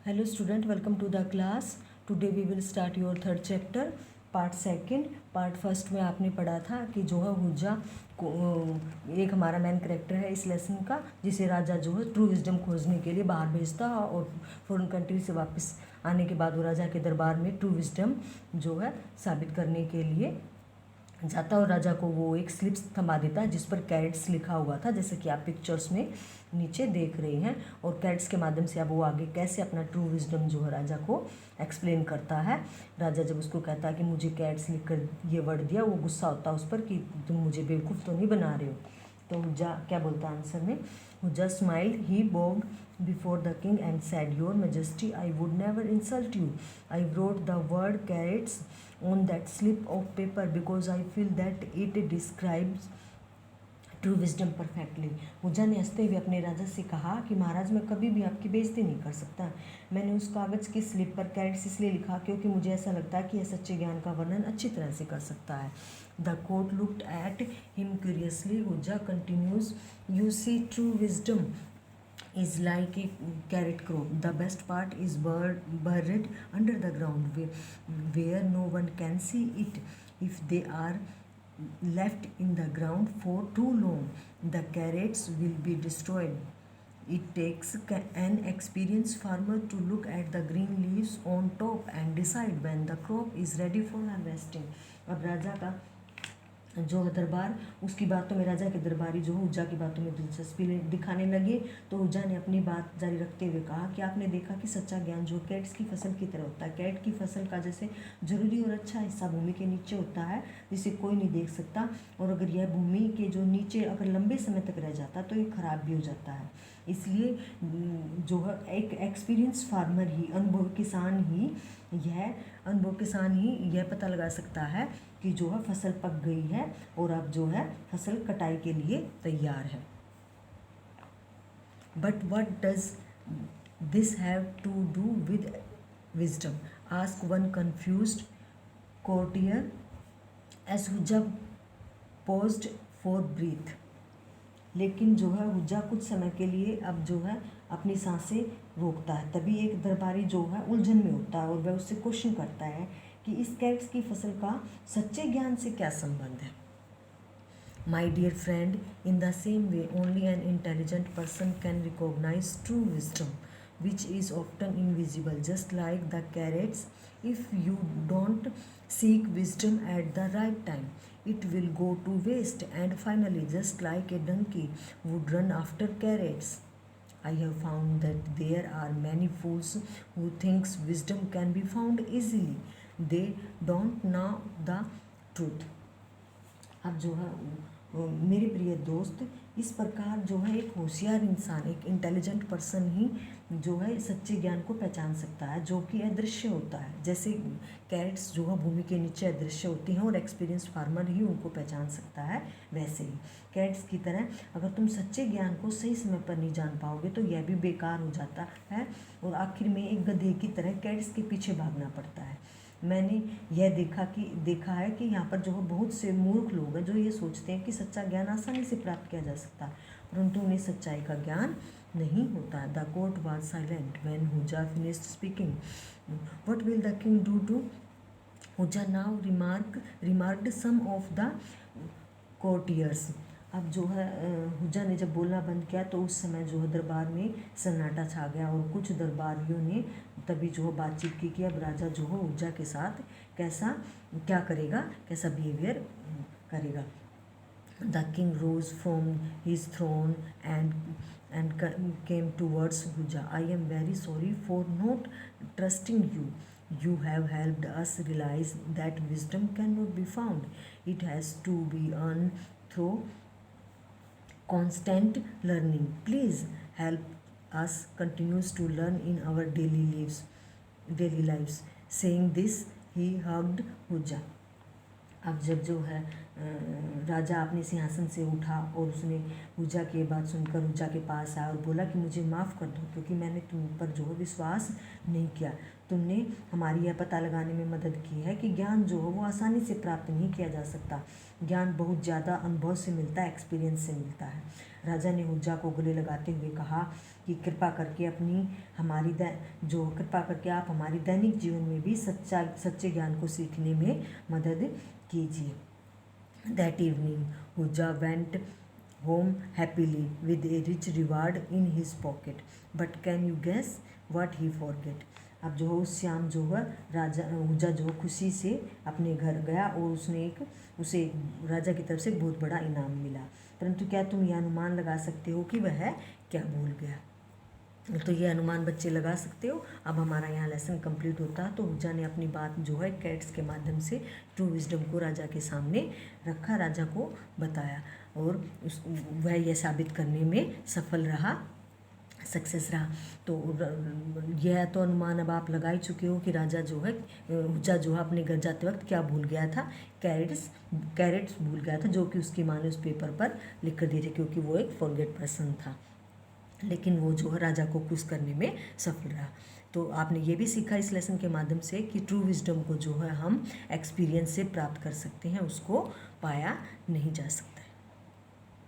Hello student, welcome to the class. Today we will start your third chapter, part second. Part first में आपने पढ़ा था कि जो है हुज्जा को एक हमारा मेन करेक्टर है इस लेसन का, जिसे राजा जो है ट्रू विजडम खोजने के लिए बाहर भेजता है और फॉरेन कंट्री से वापस आने के बाद वो राजा के दरबार में ट्रू विजडम जो है साबित करने के लिए जाता और राजा को वो एक स्लिप थमा देता है जिस पर कैरेट्स लिखा हुआ था, जैसे कि आप पिक्चर्स में नीचे देख रहे हैं. और कैरेट्स के माध्यम से अब वो आगे कैसे अपना ट्रू विजडम जो है राजा को एक्सप्लेन करता है. राजा जब उसको कहता है कि मुझे कैरेट्स लिख कर ये वर्ड दिया, वो गुस्सा होता है उस पर कि तुम मुझे बेवकूफ़ तो नहीं बना रहे हो. तो हुज्जा क्या बोलता है आंसर में? Hodja smiled, he bowed before the king and said, your majesty, I would never insult you. I wrote the word carrots on that slip of paper because I feel that it describes true wisdom perfectly. Hodja ने हंसते हुए अपने राजा से कहा कि महाराज, मैं कभी भी आपकी बेइज्जती नहीं कर सकता. मैंने उस कागज़ की स्लिप पर कैरेट्स इसलिए लिखा क्योंकि मुझे ऐसा लगता है कि यह सच्चे ज्ञान का वर्णन अच्छी तरह से कर सकता है. The court looked at him curiously. Hujja continues, you see true wisdom is like a carrot crop. The best part is buried under the ground where no one can see it. If they are left in the ground for too long, the carrots will be destroyed. It takes an experienced farmer to look at the green leaves on top and decide when the crop is ready for harvesting. अब राजा का जो है दरबार, उसकी बातों में राजा के दरबारी जो हुज्जा की बातों में दिलचस्पी दिखाने लगे. तो हुज्जा ने अपनी बात जारी रखते हुए कहा कि आपने देखा कि सच्चा ज्ञान जो कैरेट्स की फसल की तरह होता है. कैरेट की फसल का जैसे जरूरी और अच्छा हिस्सा भूमि के नीचे होता है जिसे कोई नहीं देख सकता, और अगर यह भूमि के जो नीचे अगर लंबे समय तक रह जाता तो ये खराब भी हो जाता है. इसलिए जो है एक एक्सपीरियंस फार्मर ही, अनुभव किसान ही यह पता लगा सकता है कि जो है फसल पक गई है और अब जो है फसल कटाई के लिए तैयार है. But what does this have to do with wisdom? Asked one confused courtier as Hujja paused for breath. लेकिन जो है हुज्जा कुछ समय के लिए अब जो है अपनी सांसें रोकता है. तभी एक दरबारी जो है उलझन में होता है और वह उससे क्वेश्चन करता है कि इस कैरेट्स की फसल का सच्चे ज्ञान से क्या संबंध है. My dear friend, in the same way only an intelligent person can recognize true wisdom which is often invisible, just like the carrots. If you don't seek wisdom at the right time, it will go to waste, and finally, just like a donkey would run after carrots. I have found that there are many fools who thinks wisdom can be found easily. They don't know the truth. अब जो है मेरे प्रिय दोस्त, इस प्रकार जो है एक होशियार इंसान, एक इंटेलिजेंट पर्सन ही जो है सच्चे ज्ञान को पहचान सकता है जो कि अदृश्य होता है. जैसे कैरेट्स जो है भूमि के नीचे अदृश्य होती हैं और एक्सपीरियंस फार्मर ही उनको पहचान सकता है, वैसे ही कैरेट्स की तरह अगर तुम सच्चे ज्ञान को सही समय पर नहीं जान पाओगे तो यह भी बेकार हो जाता है और आखिर में एक गधे की तरह कैरेट्स के पीछे भागना पड़ता है. मैंने यह देखा है कि यहाँ पर जो है बहुत से मूर्ख लोग हैं जो ये सोचते हैं कि सच्चा ज्ञान आसानी से प्राप्त किया जा सकता है, परंतु उन्हें सच्चाई का ज्ञान नहीं होता. The court was silent when Hujja finished speaking. What will the king do to? Hujja now remarked some of the courtiers. अब जो है हुज्जा ने जब बोलना बंद किया तो उस समय जो है दरबार में सन्नाटा छा गया और कुछ दरबारियों ने तभी जो है बातचीत की कि अब राजा जो है हुज्जा के साथ क्या करेगा, कैसा बिहेवियर करेगा. The king rose from his throne and came towards Hujja. I am very sorry for not trusting you. You have helped us realize that wisdom cannot be found. It has to be earned through constant learning. Please help us continues to learn in our daily lives. Saying this, he hugged Huja. अब जब जो है राजा अपने सिंहासन से उठा और उसने हुज्जा की बात सुनकर हुज्जा के पास आया और बोला कि मुझे माफ़ कर दो क्योंकि मैंने तुम पर जो है विश्वास नहीं किया. तुमने हमारी यह पता लगाने में मदद की है कि ज्ञान जो है वो आसानी से प्राप्त नहीं किया जा सकता. ज्ञान बहुत ज़्यादा अनुभव से मिलता है, एक्सपीरियंस से मिलता है. राजा ने हुज्जा को गले लगाते हुए कहा कि कृपा करके आप हमारी दैनिक जीवन में भी सच्चे ज्ञान को सीखने में मदद कीजिए। That evening, Huja went home happily with a rich reward in his pocket. But can you guess what he forgot? अब जो है उस शाम जो है हुजा जो खुशी से अपने घर गया और उसे राजा की तरफ से बहुत बड़ा इनाम मिला। परंतु क्या तुम यह अनुमान लगा सकते हो कि वह क्या भूल गया? तो ये अनुमान बच्चे लगा सकते हो। अब हमारा यहाँ लेसन कंप्लीट होता है। तो हुज्जा ने अपनी बात जो है कैट्स के माध्यम से ट्रू विजडम को राजा के सामने रखा, राजा को बताया और वह यह साबित करने में सफल रहा, सक्सेस रहा। तो यह तो अनुमान अब आप लगा ही चुके हो कि राजा जो है हुज्जा जो है अपने घर जाते वक्त क्या भूल गया था? कैरेट्स भूल गया था, जो कि उसकी माँ ने उस पेपर पर लिख कर दिए थे, क्योंकि वो एक फॉरगेट पर्सन था। लेकिन वो जो है राजा को खुश करने में सफल रहा। तो आपने ये भी सीखा इस लेसन के माध्यम से कि ट्रू विजडम को जो है हम एक्सपीरियंस से प्राप्त कर सकते हैं, उसको पाया नहीं जा सकता।